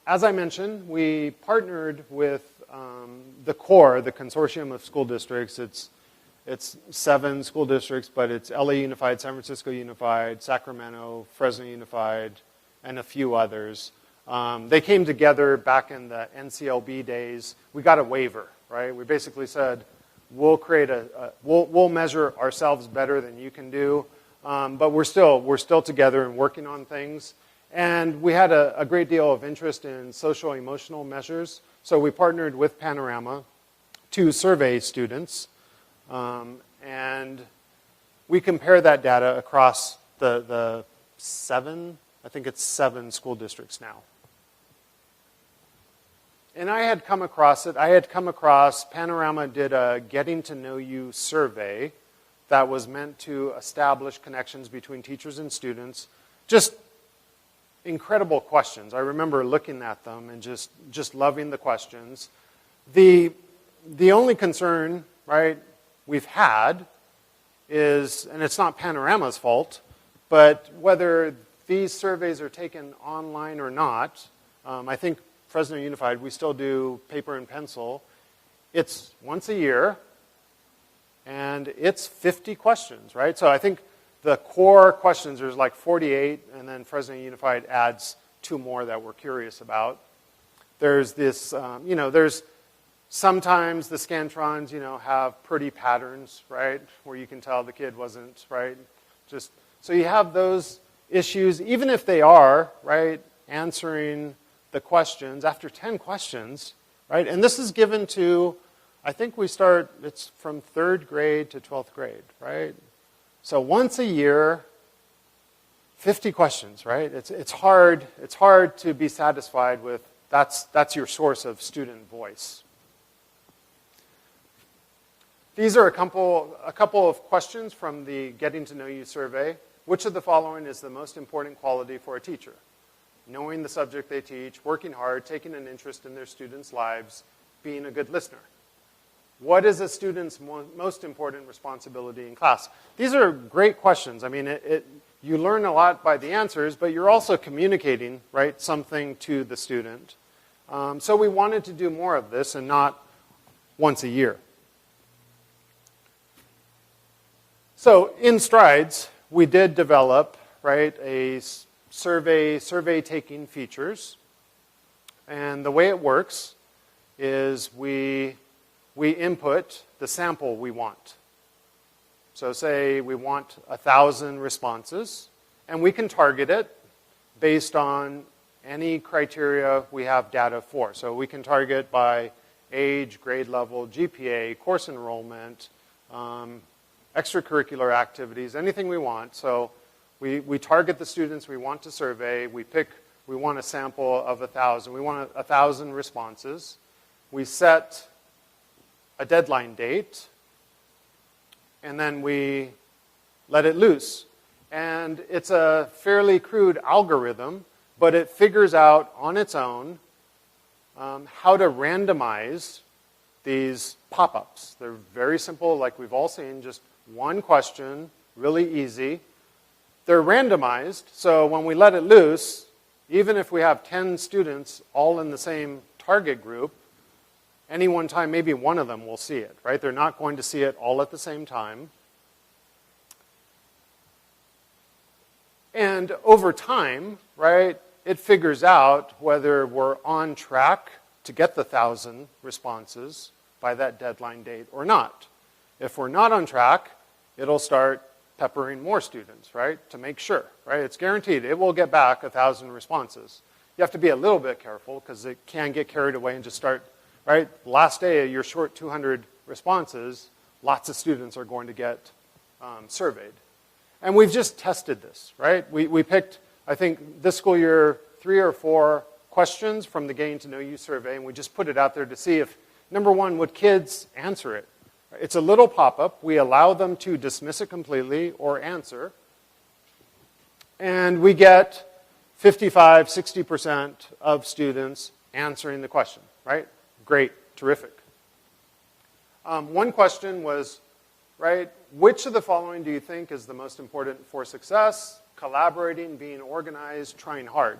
As I mentioned, we partnered with the core, the consortium of school districts. It's 7 school districts, but it's LA Unified, San Francisco Unified, Sacramento, Fresno Unified, and a few others. They came together back in the NCLB days. We got a waiver, right? We basically said, we'll create we'll measure ourselves better than you can do, but we're still together and working on things. And we had a great deal of interest in social-emotional measures, so we partnered with Panorama to survey students. And we compare that data across the 7, I think it's 7 school districts now. And I had come across it. Panorama did a getting to know you survey that was meant to establish connections between teachers and students. Just incredible questions. I remember looking at them and just loving the questions. The only concern, right, we've had is, and it's not Panorama's fault, but whether these surveys are taken online or not. I think Fresno Unified, we still do paper and pencil. It's once a year, and it's 50 questions, right? So I think the core questions, there's like 48, and then Fresno Unified adds 2 more that we're curious about. There's this, there's sometimes the Scantrons, have pretty patterns, right? Where you can tell the kid wasn't, right? So you have those issues, even if they are, right, answering the questions after 10 questions, right? And this is given to, I think it's from 3rd grade to 12th grade, right? So once a year, 50 questions, right? It's hard to be satisfied with that's your source of student voice. These are a couple of questions from the Getting to Know You survey. Which of the following is the most important quality for a teacher? Knowing the subject they teach, working hard, taking an interest in their students' lives, being a good listener. What is a student's most important responsibility in class? These are great questions. I mean, you learn a lot by the answers, but you're also communicating, right, something to the student. So we wanted to do more of this and not once a year. So in Strides, we did develop, right, a survey-taking features. And the way it works is we input the sample we want. So say we want 1,000 responses, and we can target it based on any criteria we have data for. So we can target by age, grade level, GPA, course enrollment, extracurricular activities, anything we want. So we target the students we want to survey. We want a sample of 1,000. We want 1,000 responses. We set a deadline date, and then we let it loose. And it's a fairly crude algorithm, but it figures out on its own how to randomize these pop-ups. They're very simple, like we've all seen, just one question, really easy. They're randomized, so when we let it loose, even if we have 10 students all in the same target group, any one time, maybe one of them will see it, right? They're not going to see it all at the same time. And over time, right, it figures out whether we're on track to get the 1,000 responses by that deadline date or not. If we're not on track, it'll start peppering more students, right, to make sure, right? It's guaranteed it will get back 1,000 responses. You have to be a little bit careful because it can get carried away and just start, right? Last day, you're short 200 responses. Lots of students are going to get surveyed. And we've just tested this, right? We picked, I think, this school year, 3 or 4 questions from the Getting to Know You survey, and we just put it out there to see if, number one, would kids answer it? It's a little pop-up. We allow them to dismiss it completely or answer. And we get 55, 60% of students answering the question, right? Great, terrific. One question was, right, which of the following do you think is the most important for success? Collaborating, being organized, trying hard.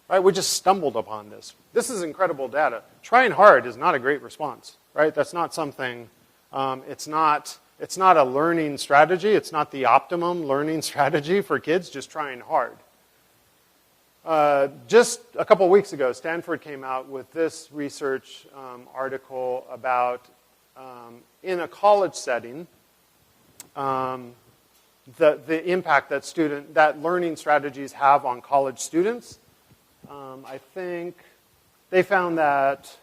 Right, we just stumbled upon this. This is incredible data. Trying hard is not a great response, right? That's not something, it's not a learning strategy. It's not the optimum learning strategy for kids, just trying hard. Just a couple weeks ago, Stanford came out with this research article about, in a college setting, the impact that learning strategies have on college students. I think they found that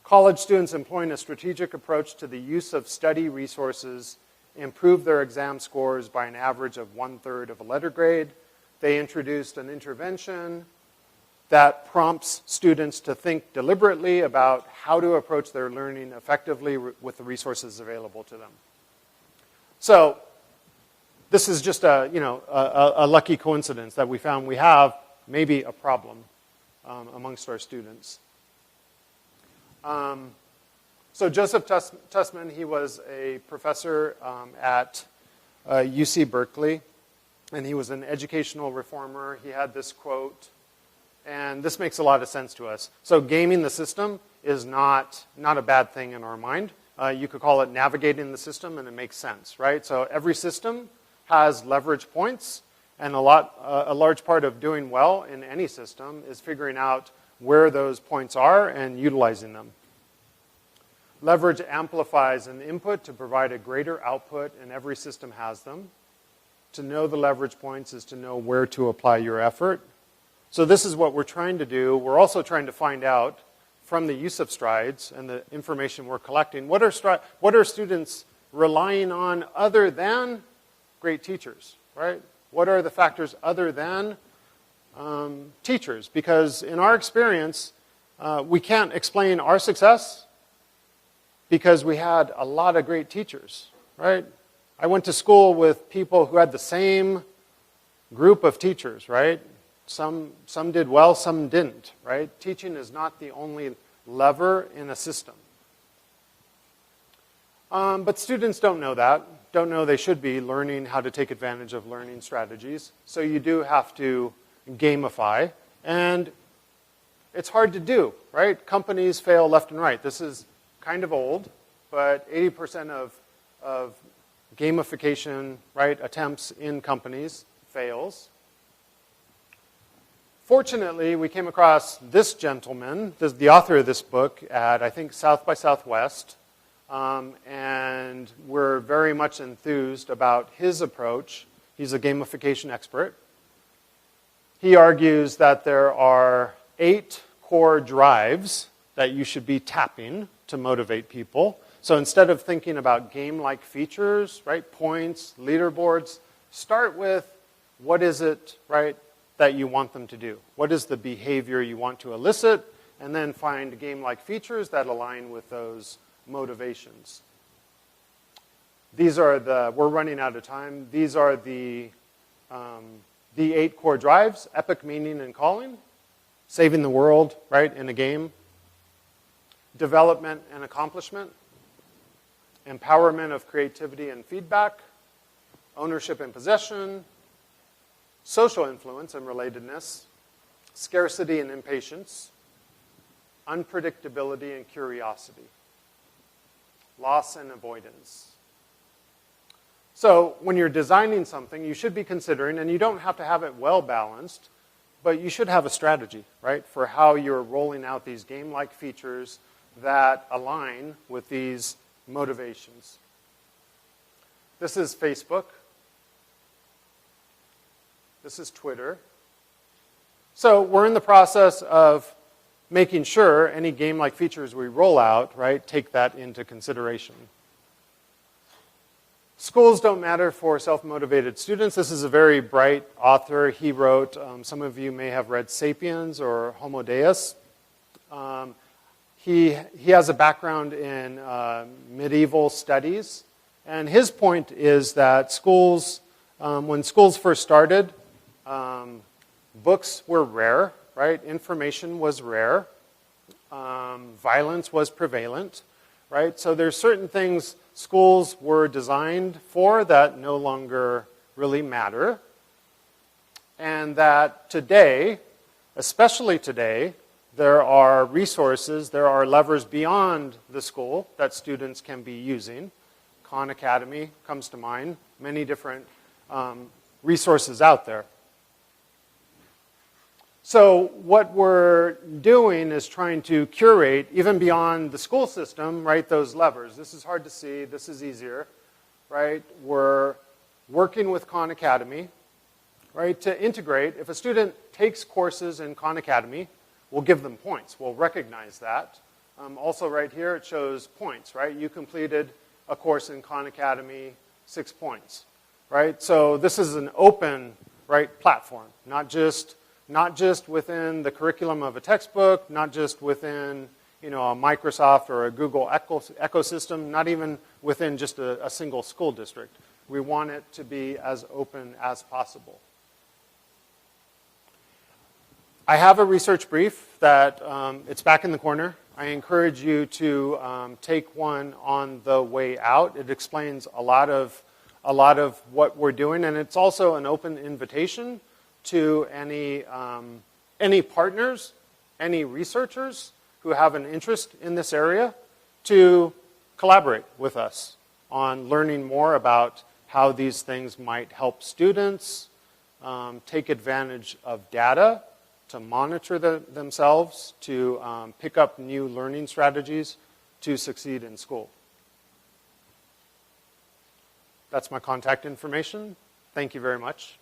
college students employing a strategic approach to the use of study resources improved their exam scores by an average of 1/3 of a letter grade. They introduced an intervention that prompts students to think deliberately about how to approach their learning effectively with the resources available to them. So this is just a lucky coincidence that we found we have maybe a problem amongst our students. So Joseph Tussman, he was a professor at UC Berkeley, and he was an educational reformer. He had this quote, and this makes a lot of sense to us. So gaming the system is not a bad thing in our mind. You could call it navigating the system, and it makes sense, right? So every system has leverage points, and a large part of doing well in any system is figuring out where those points are and utilizing them. Leverage amplifies an input to provide a greater output, and every system has them. To know the leverage points is to know where to apply your effort. So this is what we're trying to do. We're also trying to find out from the use of strides and the information we're collecting, what are students relying on other than great teachers, right? What are the factors other than teachers? Because in our experience, we can't explain our success because we had a lot of great teachers, right? I went to school with people who had the same group of teachers, right? Some did well, some didn't, right? Teaching is not the only lever in a system. But students don't know that, don't know they should be learning how to take advantage of learning strategies. So you do have to gamify, and it's hard to do, right? Companies fail left and right. This is kind of old, but 80% of gamification, right, attempts in companies fails. Fortunately, we came across this gentleman, the author of this book, at, I think, South by Southwest, and we're very much enthused about his approach. He's a gamification expert. He argues that there are 8 core drives that you should be tapping to motivate people. So instead of thinking about game-like features, right, points, leaderboards, start with what is it, right, that you want them to do? What is the behavior you want to elicit? And then find game-like features that align with those motivations. These are we're running out of time. These are the 8 core drives: epic meaning and calling, saving the world, right, in a game, development and accomplishment, empowerment of creativity and feedback, ownership and possession, social influence and relatedness, scarcity and impatience, unpredictability and curiosity, loss and avoidance. So when you're designing something, you should be considering, and you don't have to have it well balanced, but you should have a strategy, right, for how you're rolling out these game-like features that align with these motivations. This is Facebook. This is Twitter. So we're in the process of making sure any game-like features we roll out, right, take that into consideration. Schools don't matter for self-motivated students. This is a very bright author. He wrote, some of you may have read Sapiens or Homo Deus. He has a background in medieval studies. And his point is that schools, when schools first started, books were rare, right? Information was rare. Violence was prevalent, right? So there's certain things schools were designed for that no longer really matter. And that today, especially today, there are resources, there are levers beyond the school that students can be using. Khan Academy comes to mind, many different resources out there. So what we're doing is trying to curate, even beyond the school system, right, those levers. This is hard to see, this is easier, right? We're working with Khan Academy, right, to integrate. If a student takes courses in Khan Academy, we'll give them points. We'll recognize that. Also right here, it shows points, right? You completed a course in Khan Academy, 6 points, right? So this is an open, right, platform, not just within the curriculum of a textbook, not just within, you know, a Microsoft or a Google ecosystem, not even within just a single school district. We want it to be as open as possible. I have a research brief that it's back in the corner. I encourage you to take one on the way out. It explains a lot of what we're doing, and it's also an open invitation to any partners, any researchers who have an interest in this area to collaborate with us on learning more about how these things might help students take advantage of data to monitor themselves, to pick up new learning strategies to succeed in school. That's my contact information. Thank you very much.